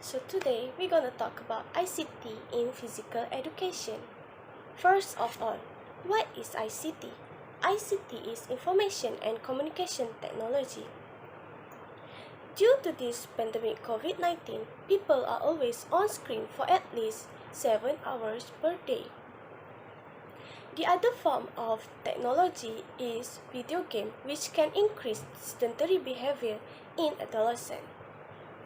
So today we're gonna talk about ICT in physical education. First of all, what is ICT? ICT is information and communication technology. Due to this pandemic COVID-19, people are always on screen for at least 7 hours per day. The other form of technology is video game, which can increase sedentary behavior in adolescents.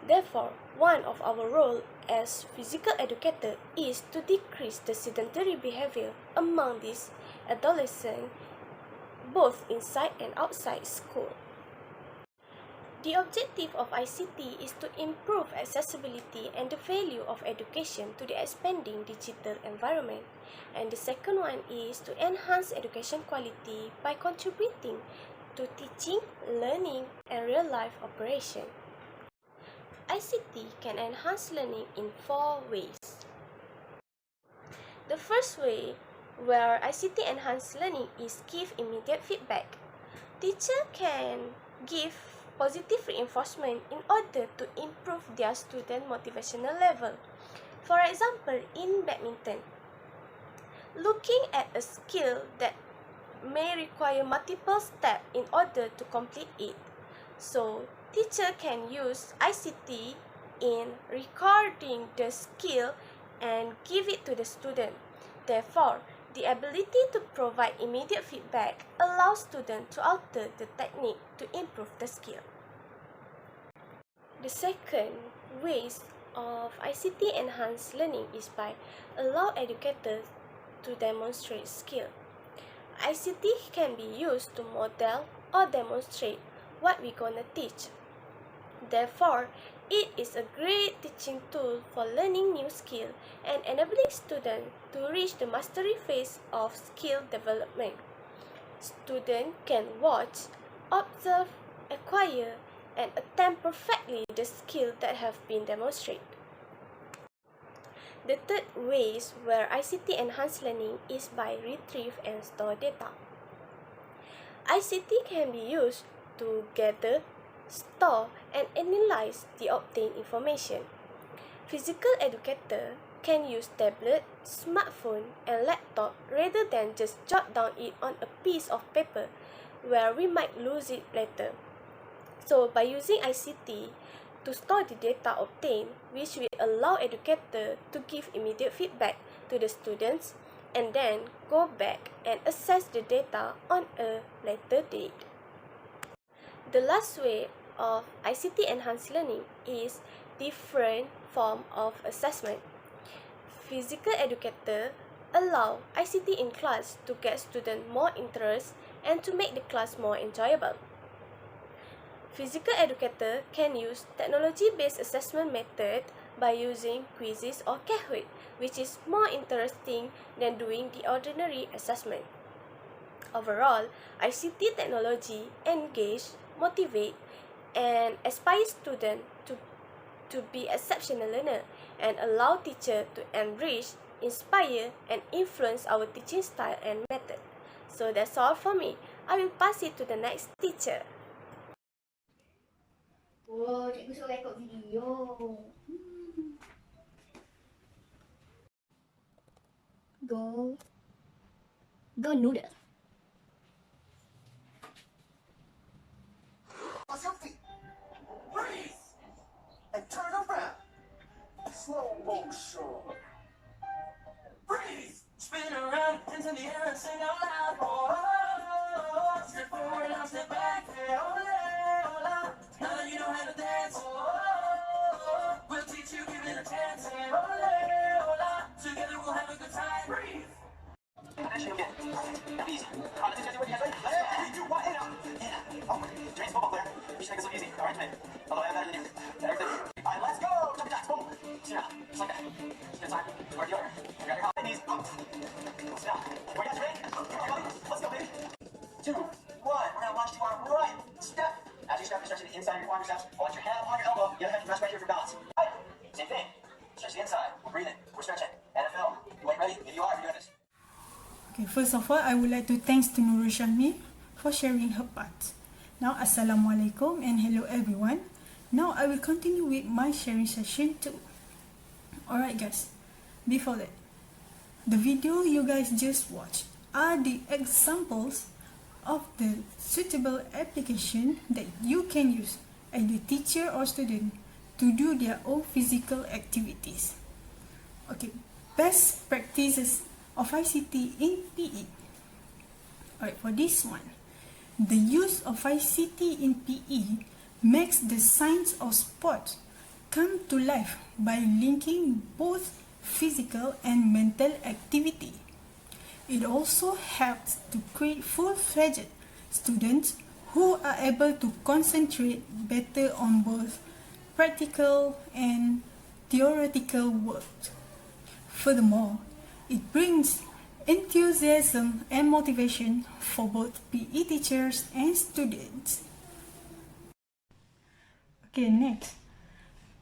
Therefore, one of our roles as physical educator is to decrease the sedentary behavior among these adolescents, both inside and outside school. The objective of ICT is to improve accessibility and the value of education to the expanding digital environment. And the second one is to enhance education quality by contributing to teaching, learning, and real-life operation. ICT can enhance learning in 4 ways. The first way where ICT enhance learning is give immediate feedback. Teacher can give positive reinforcement in order to improve their student motivational level. For example, in badminton, looking at a skill that may require multiple steps in order to complete it. So, teacher can use ICT in recording the skill and give it to the student. Therefore, the ability to provide immediate feedback allows students to alter the technique to improve the skill. The second ways of ICT enhanced learning is by allow educators to demonstrate skill. ICT can be used to model or demonstrate what we're gonna teach. Therefore, it is a great teaching tool for learning new skill and enabling students to reach the mastery phase of skill development. Students can watch, observe, acquire, and attempt perfectly the skill that have been demonstrated. The third ways where ICT enhanced learning is by retrieve and store data. ICT can be used to gather, store, and analyze the obtained information. Physical educator can use tablet, smartphone, and laptop rather than just jot down it on a piece of paper where we might lose it later. So by using ICT to store the data obtained, which will allow educator to give immediate feedback to the students and then go back and assess the data on a later date. The last way of ICT enhanced learning is different form of assessment. Physical educator allow ICT in class to get students more interest and to make the class more enjoyable. Physical educator can use technology-based assessment method by using quizzes or Kahoot, which is more interesting than doing the ordinary assessment. Overall, ICT technology engage, motivate, and inspire students to be exceptional learner and allow teacher to enrich, inspire, and influence our teaching style and method. So that's all for me. I will pass it to the next teacher. Wow, cikgu suruh rekod video. Go noodle. Selfie. Freeze. And turn around. Slow motion. Freeze. Spin around, hands in the air and sing out loud. Oh, step forward, now step back. Hey, ole, ole. Now that you know how to dance. Oh, we'll teach you, give it a chance. Hey, ole, ole. Together we'll have a good time. Breathe. Attention again. Now easy. On the 2 with your hands ready. Let's go. 3, 2, 1, and out. Yeah. Oh, James football player. You should make this look easy. All right, man. Although I am better than you. Everything. All right, let's go. Jump jacks. Boom. Sit down. Just like that. Good time. Or the other. Grab your knees. Up. Sit down. Are you guys ready? All right, buddy. Let's go, baby. 2, 1. We're gonna launch to our right step. As you step, you stretch to the inside of your quadriceps. Hold your hand on your elbow. The other hand you rest right here for balance. Right. Same thing. Stretch the inside. We're breathing. We're stretching. NFL. You ain't ready? If you are, you're doing this. Okay, first of all, I would like to thanks to Nurul Syahmi for sharing her part. Now, Assalamualaikum and hello everyone. Now I will continue with my sharing session too. Alright guys, before that, the video you guys just watched are the examples of the suitable application that you can use as a teacher or student to do their own physical activities. Okay, best practices of ICT in PE. Alright, for this one, the use of ICT in PE makes the science of sport come to life by linking both physical and mental activity. It also helps to create full-fledged students who are able to concentrate better on both practical and theoretical work. Furthermore, it brings enthusiasm and motivation for both PE teachers and students. Okay, next.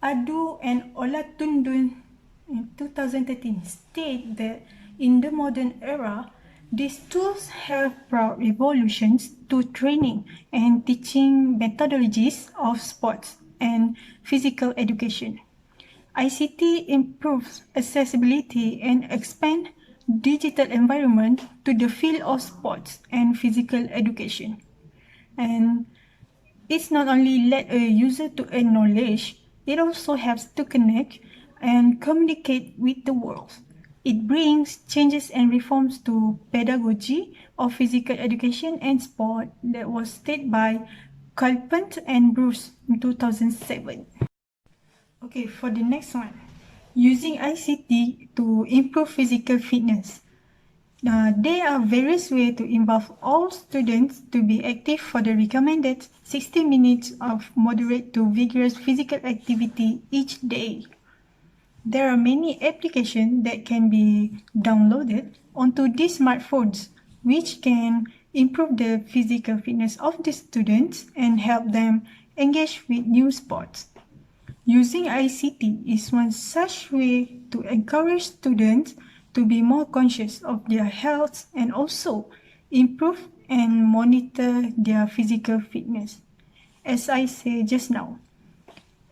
Adu and Olatundun in 2013 state that in the modern era, these tools have brought revolutions to training and teaching methodologies of sports and physical education. ICT improves accessibility and expand digital environment to the field of sports and physical education. And it's not only let a user to earn knowledge, it also helps to connect and communicate with the world. It brings changes and reforms to pedagogy of physical education and sport that was stated by Culpent and Bruce in 2007. Okay, for the next one, using ICT to improve physical fitness. There are various ways to involve all students to be active for the recommended 60 minutes of moderate to vigorous physical activity each day. There are many applications that can be downloaded onto these smartphones, which can improve the physical fitness of the students and help them engage with new sports. Using ICT is one such way to encourage students to be more conscious of their health and also improve and monitor their physical fitness. As I said just now,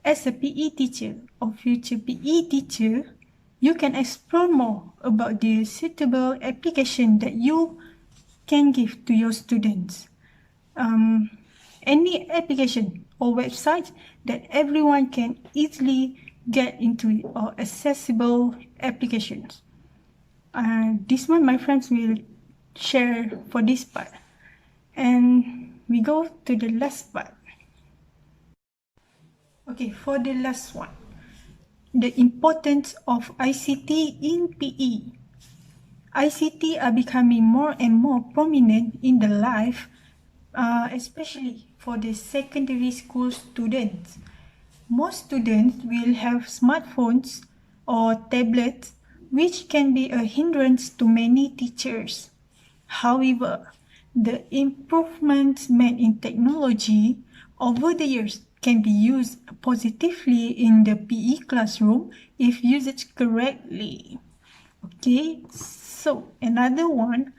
as a PE teacher or future PE teacher, you can explore more about the suitable application that you can give to your students. Any application or website that everyone can easily get into or accessible applications. This one my friends will share for this part. And we go to the last part. Okay, for the last one, the importance of ICT in PE. ICT are becoming more and more prominent in the life, especially for the secondary school students. Most students will have smartphones or tablets, which can be a hindrance to many teachers. However, the improvements made in technology over the years can be used positively in the PE classroom if used correctly. Okay, so another one,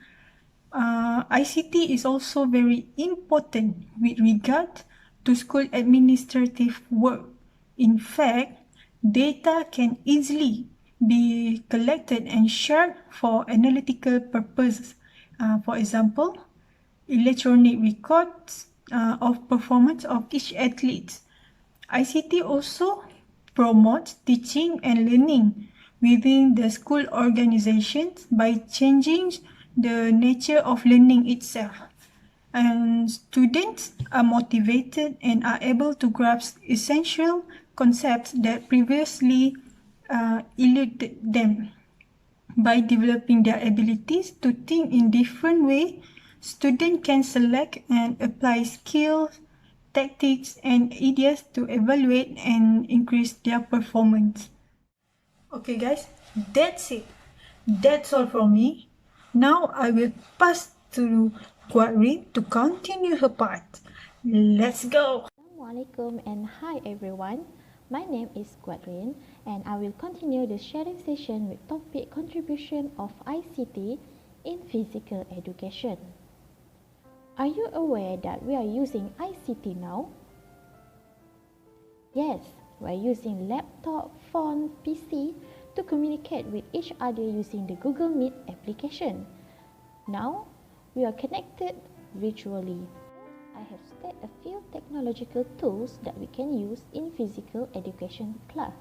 ICT is also very important with regard to school administrative work. In fact, data can easily be collected and shared for analytical purposes. For example, electronic records of performance of each athlete. ICT also promotes teaching and learning within the school organizations by changing the nature of learning itself. And students are motivated and are able to grasp essential concepts that previously eluded them. By developing their abilities to think in different ways, students can select and apply skills, tactics, and ideas to evaluate and increase their performance. Okay guys, that's it. That's all from me. Now I will pass to Guat Rin to continue her part. Let's go! Assalamualaikum and hi everyone. My name is Guat Rin and I will continue the sharing session with topic contribution of ICT in physical education. Are you aware that we are using ICT now? Yes, we're using laptop, phone, PC to communicate with each other using the Google Meet application. Now, we are connected virtually. I have stated a few technological tools that we can use in physical education class.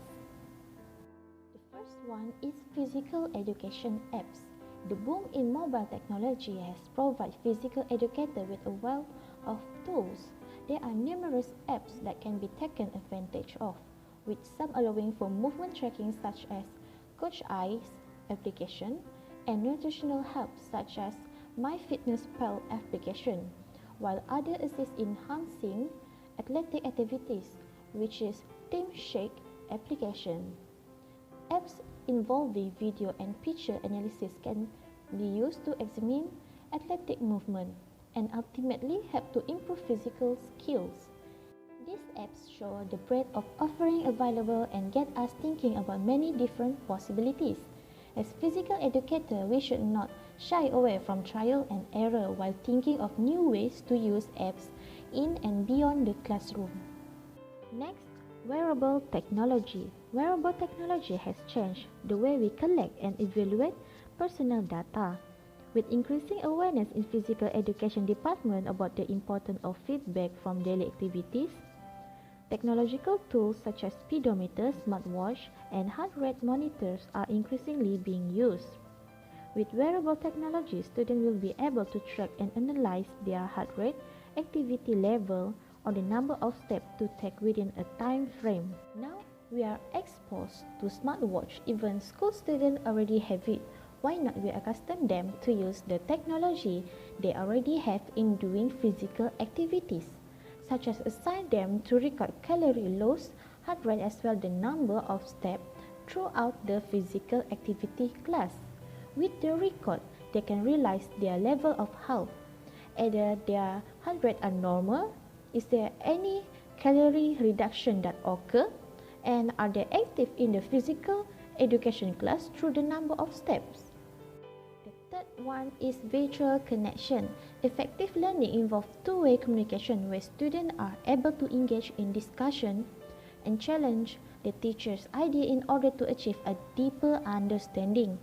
The first one is physical education apps. The boom in mobile technology has provided physical educators with a wealth of tools. There are numerous apps that can be taken advantage of, with some allowing for movement tracking such as Coach Eyes application and nutritional help such as MyFitnessPal application, while others assist in enhancing athletic activities, which is TeamShake application. Apps involving video and picture analysis can be used to examine athletic movement and ultimately help to improve physical skills. These apps show the breadth of offering available and get us thinking about many different possibilities. As physical educators, we should not shy away from trial and error while thinking of new ways to use apps in and beyond the classroom. Next, wearable technology. Wearable technology has changed the way we collect and evaluate personal data. With increasing awareness in physical education department about the importance of feedback from daily activities, technological tools such as speedometers, smartwatch, and heart rate monitors are increasingly being used. With wearable technology, students will be able to track and analyze their heart rate, activity level, or the number of steps to take within a time frame. Now, we are exposed to smartwatch. Even school students already have it. Why not we accustom them to use the technology they already have in doing physical activities, such as assign them to record calorie loss, heart rate as well the number of steps throughout the physical activity class. With the record, they can realize their level of health. Either their heart rate are normal, is there any calorie reduction that occur, and are they active in the physical education class through the number of steps. The third one is virtual connection. Effective learning involves two-way communication where students are able to engage in discussion and challenge the teacher's idea in order to achieve a deeper understanding.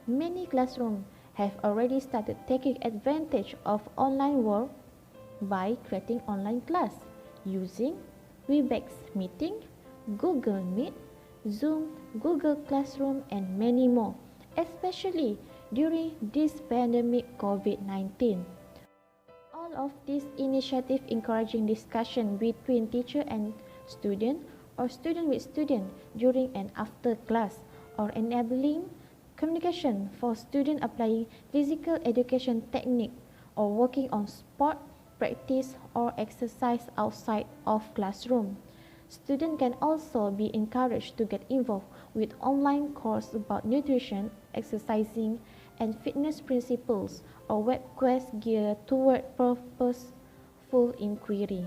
Many classrooms have already started taking advantage of online work by creating online class using Webex meeting, Google Meet, Zoom, Google Classroom, and many more, especially during this pandemic COVID-19. All of these initiatives encouraging discussion between teacher and student or student with student during and after class, or enabling communication for student applying physical education technique or working on sport practice or exercise outside of classroom. Students can also be encouraged to get involved with online courses about nutrition, exercising, and fitness principles or web quests geared toward purposeful inquiry.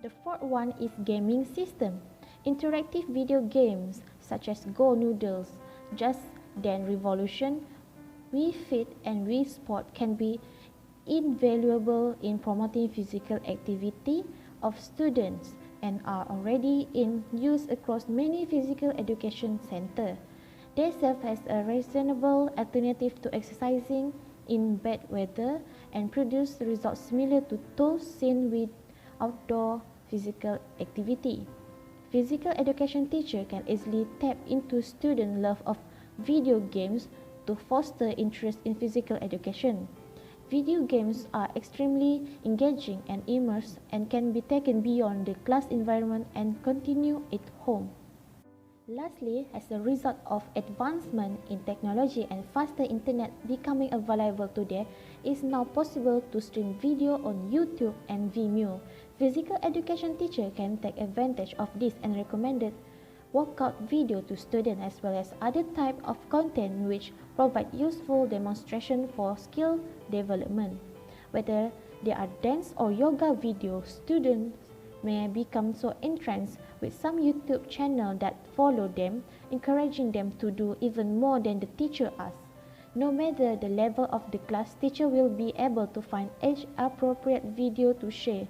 The fourth one is gaming system. Interactive video games such as Go Noodles, Just Dance Revolution, Wii Fit, and Wii Sport can be invaluable in promoting physical activity of students and are already in use across many physical education centers. They serve as a reasonable alternative to exercising in bad weather and produce results similar to those seen with outdoor physical activity. Physical education teacher can easily tap into student love of video games to foster interest in physical education. Video games are extremely engaging and immersive and can be taken beyond the class environment and continue at home. Lastly, as a result of advancement in technology and faster internet becoming available today, it is now possible to stream video on YouTube and Vimeo. Physical education teacher can take advantage of this and recommended workout video to students as well as other type of content which provide useful demonstration for skill development. Whether they are dance or yoga videos, students may become so entranced with some YouTube channel that follow them, encouraging them to do even more than the teacher asks. No matter the level of the class, teacher will be able to find age-appropriate video to share.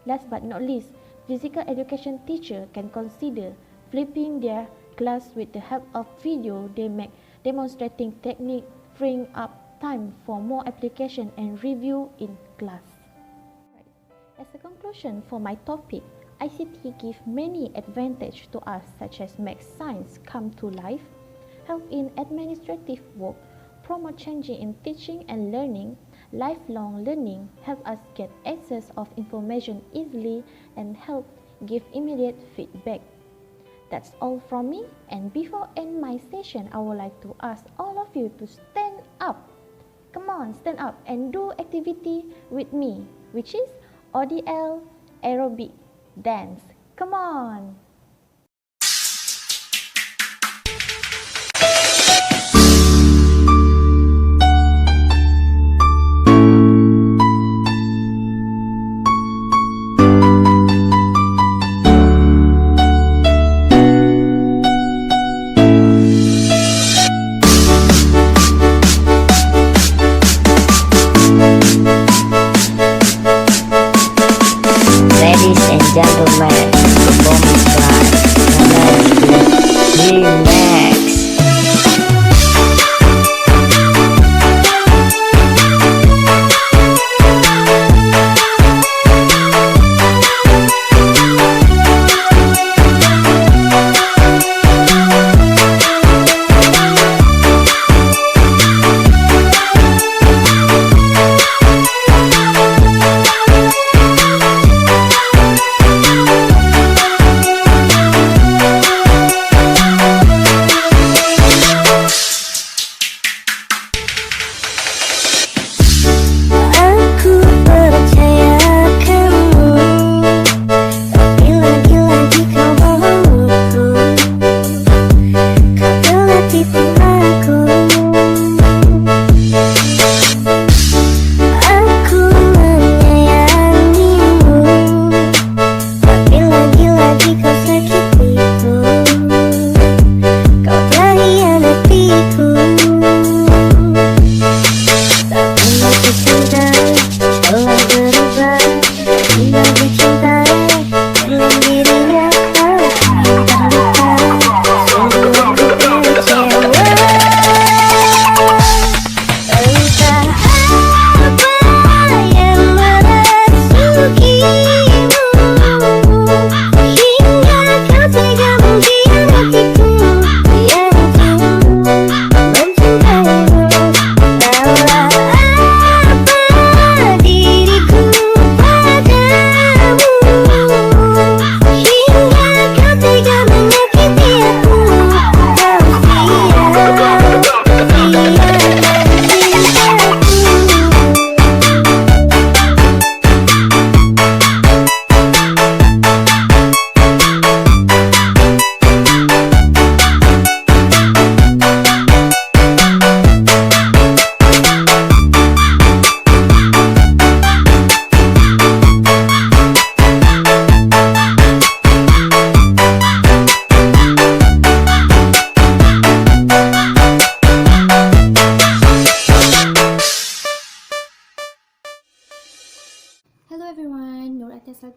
Last but not least, physical education teacher can consider flipping their class with the help of video they make demonstrating technique, freeing up time for more application and review in class. As a conclusion for my topic, ICT give many advantages to us such as make science come to life, help in administrative work, promote changing in teaching and learning, lifelong learning, help us get access of information easily, and help give immediate feedback. That's all from me, and before end my session, I would like to ask all of you to stand up. Come on, stand up and do activity with me, which is ODL aerobic dance. Come on! Ladies and gentlemen, performance by Remix.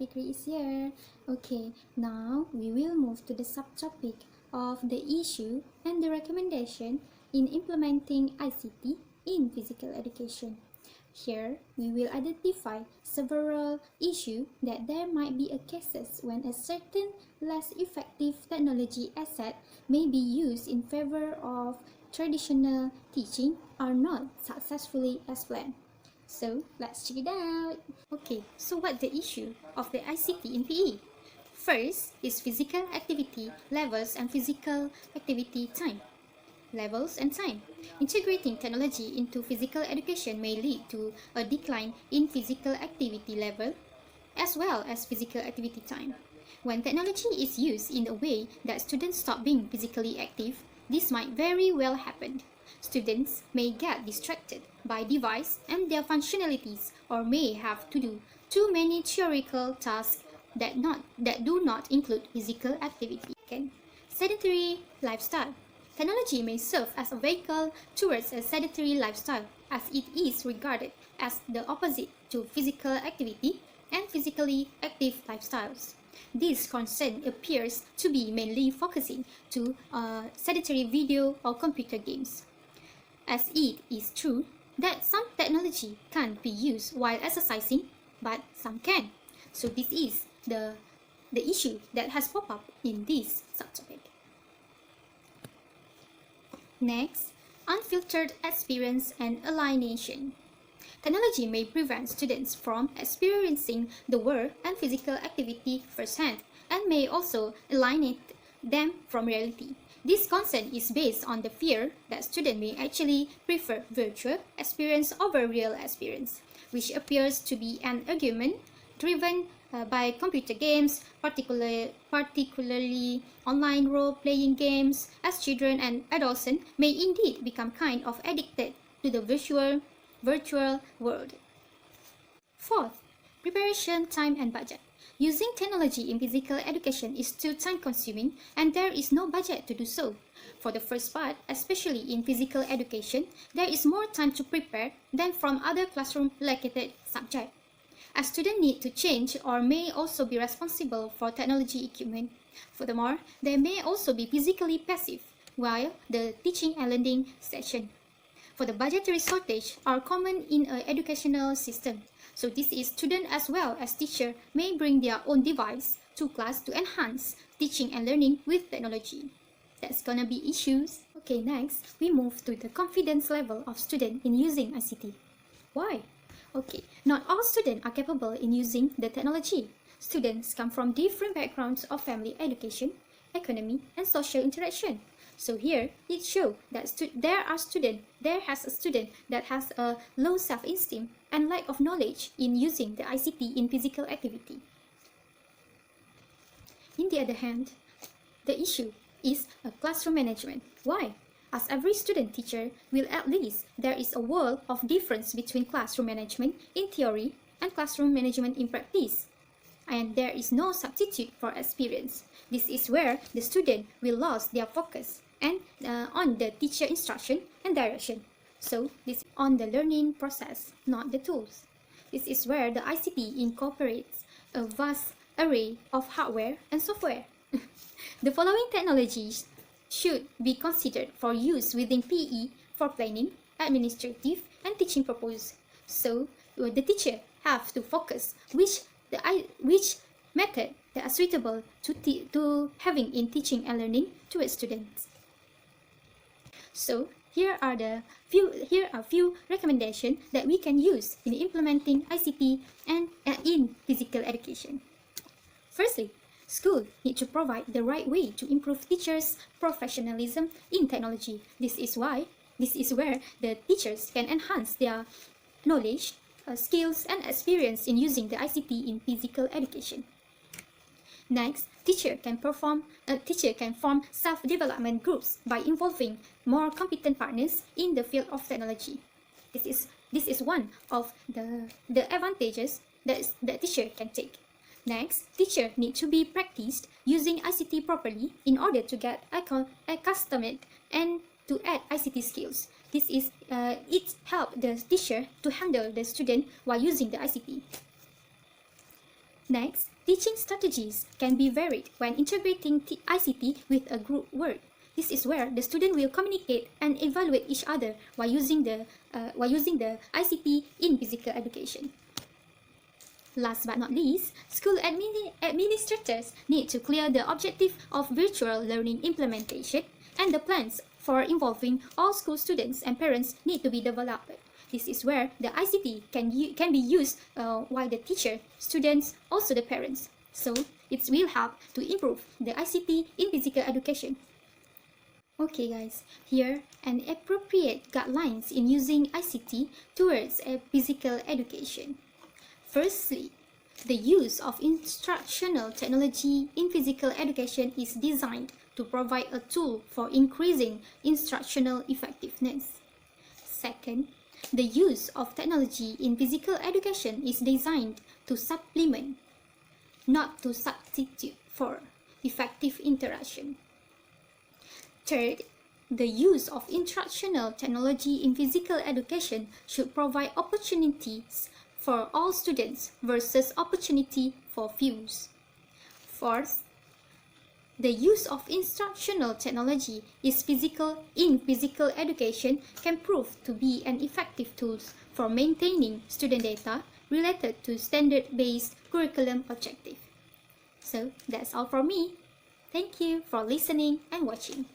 Pikri is here. Okay, now we will move to the subtopic of the issue and the recommendation in implementing ICT in physical education. Here, we will identify several issues that there might be a cases when a certain less effective technology asset may be used in favor of traditional teaching or not successfully as planned. So, let's check it out. Okay, so what's the issue of the ICT in PE? First is physical activity levels and physical activity time. Levels and time. Integrating technology into physical education may lead to a decline in physical activity level as well as physical activity time. When technology is used in a way that students stop being physically active, this might very well happen. Students may get distracted by device and their functionalities or may have to do too many theoretical tasks that do not include physical activity. Okay. Sedentary lifestyle. Technology may serve as a vehicle towards a sedentary lifestyle as it is regarded as the opposite to physical activity and physically active lifestyles. This concern appears to be mainly focusing to sedentary video or computer games, as it is true that some technology can't be used while exercising, but some can. So this is the issue that has popped up in this subtopic. Next, unfiltered experience and alienation. Technology may prevent students from experiencing the world and physical activity firsthand and may also alienate them from reality. This concern is based on the fear that students may actually prefer virtual experience over real experience, which appears to be an argument driven by computer games, particularly online role-playing games, as children and adolescents may indeed become kind of addicted to the virtual world. Fourth, preparation time and budget. Using technology in physical education is too time-consuming and there is no budget to do so. For the first part, especially in physical education, there is more time to prepare than from other classroom-related subjects. A student need to change or may also be responsible for technology equipment. Furthermore, they may also be physically passive while the teaching and learning session. For the budgetary shortage are common in an educational system. So this is student as well as teacher may bring their own device to class to enhance teaching and learning with technology. That's gonna be issues. Okay, next, we move to the confidence level of student in using ICT. Why? Okay, not all students are capable in using the technology. Students come from different backgrounds of family education, economy, and social interaction. So here, it shows that there has a student that has a low self-esteem and lack of knowledge in using the ICT in physical activity. In the other hand, the issue is a classroom management. Why? As every student teacher will at least there is a world of difference between classroom management in theory and classroom management in practice. And there is no substitute for experience. This is where the student will lose their focus and on the teacher instruction and direction. So this is on the learning process, not the tools. This is where the ICT incorporates a vast array of hardware and software. The following technologies should be considered for use within PE for planning, administrative, and teaching purposes. So the teacher have to focus which method that are suitable to having in teaching and learning to its students. So here are few recommendations that we can use in implementing ICT and in physical education. Firstly, school need to provide the right way to improve teachers' professionalism in technology. This is where the teachers can enhance their knowledge, skills, and experience in using the ICT in physical education. Next, teacher can form self-development groups by involving more competent partners in the field of technology. This is one of the advantages that teacher can take. Next, teacher need to be practiced using ICT properly in order to get accustomed and to add ICT skills. It helps the teacher to handle the student while using the ICT. Next, teaching strategies can be varied when integrating ICT with a group work. This is where the student will communicate and evaluate each other while using the ICT in physical education. Last but not least, school administrators need to clear the objective of virtual learning implementation, and the plans for involving all school students and parents need to be developed. This is where the ICT can be used while the teacher, students, also the parents. So it will help to improve the ICT in physical education. Okay guys, here an appropriate guidelines in using ICT towards a physical education. Firstly, the use of instructional technology in physical education is designed to provide a tool for increasing instructional effectiveness. Second, the use of technology in physical education is designed to supplement, not to substitute for, effective interaction. Third, the use of instructional technology in physical education should provide opportunities for all students versus opportunity for few. Fourth, the use of instructional technology in physical education can prove to be an effective tool for maintaining student data related to standard-based curriculum objective. So that's all from me. Thank you for listening and watching.